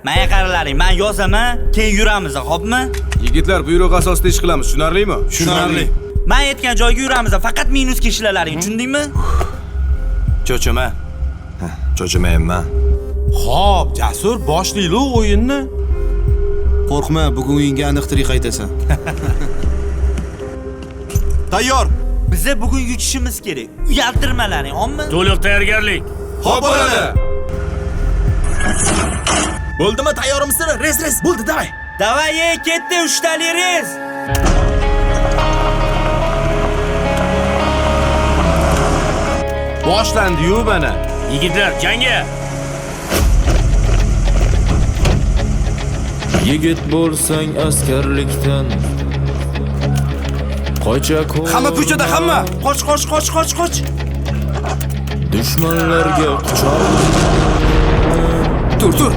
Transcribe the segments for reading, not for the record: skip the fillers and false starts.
Menga qaralaring, men yozaman, keyin yuramiz, xo'pmi? Yigitlar, buyruq asosida ish qilamiz, tushunarlimi? Tushunarli. Men aytgan joyga yuramiz, faqat minusga ishlalaring, tushundingmi? Cho'chima. Cho'chimayman. Xo'p, Jasur, boshlaylik o'yinni. Qo'rqma, bugun o'yinga aniq tirik qaytasan. Tayyor. Biza bugun yutishimiz kerak. Uyaltirmalaring, xo'pmi? To'liq tayyorgarlik. Xo'p bo'ladi. Bo'ldimi, tayyormisizlar? Res, bo'ldi, davay. Davay, ketdi, uchtali res. Boshlandi-yu mana. Yigitlar, jangga. Yigit bo'lsang askarlikdan qocha ko'r. Hamma ko'chada, hamma. Qoch. Dushmanlarga quchoq. Tur.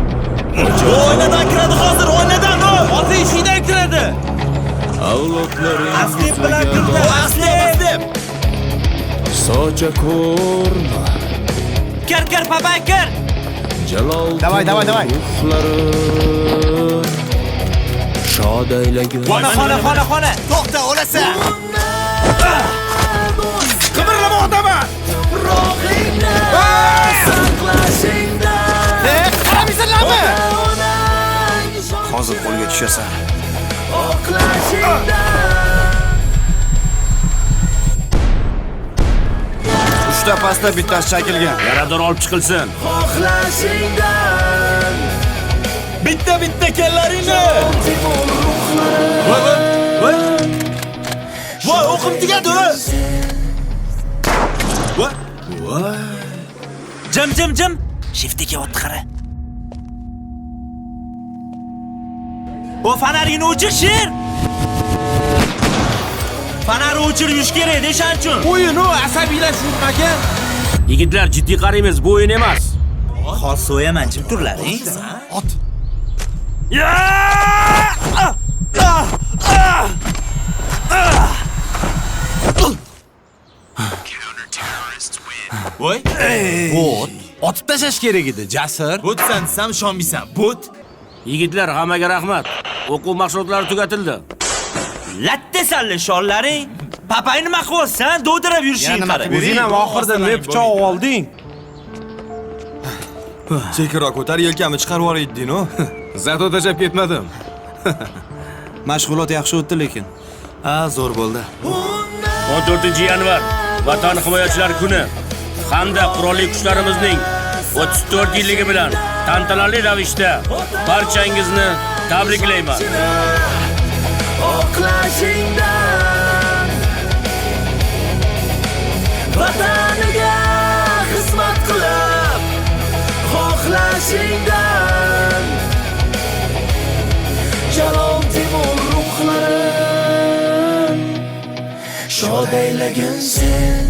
O'ynadan kiradi hozir, o'ynadan o. Hozir ishidan kiradi. Avlodlaring Aslib bilan kirdi, aslib. socha ko'rma. Kir, papa, kir. Jalol. Davay. Ruhlari shod aylagan. Xona. To'xta, o'lasan. Qimirlama otaman. Qaramisizlarmi? Hozir qo'lga tushasan. Uchta pasta bittasi chakilgan. Yarador olib chiqilsin. Bitta kellaringni. Voy, o'qim tugadi. Voy. Jim. Shiftiga o'tdi qara. O fanarini o'chir, sher. Fanarni o'chirib yurish kerak, deshan uchun. O'yinni asabiylashtirmagan. Yigitlar, jiddiy qaraymiz, bu o'yin emas. Hozir so'yaman, jim turlaring. Ot. Voy. Bot. Otib tashlash kerak edi, Jasur. Butsan desam ishonmaysan. But. Yigitlar, hammaga rahmat. O'quv mashg'ulotlari tugatildi. Latta salli shollaring. Papay nima qilyapsan? Do'dirab yurishing qara. O'zing ham oxirida men pichoq olding. Sekinroq ko'tar, yelkamni chiqarib yuborayding-ku. Zato tashab ketmadim. Mashg'ulot yaxshi o'tdi lekin. Zo'r bo'ldi. 14-yanvar Vatan himoyachilari kuni hamda qurolli kuchlarimizning 34 yilligi bilan tantanali ravishda barchangizni tabriklayman. Vataniga xizmat qilib, xohlashingdan Jalol Temur ruhlarin shod aylagan sen.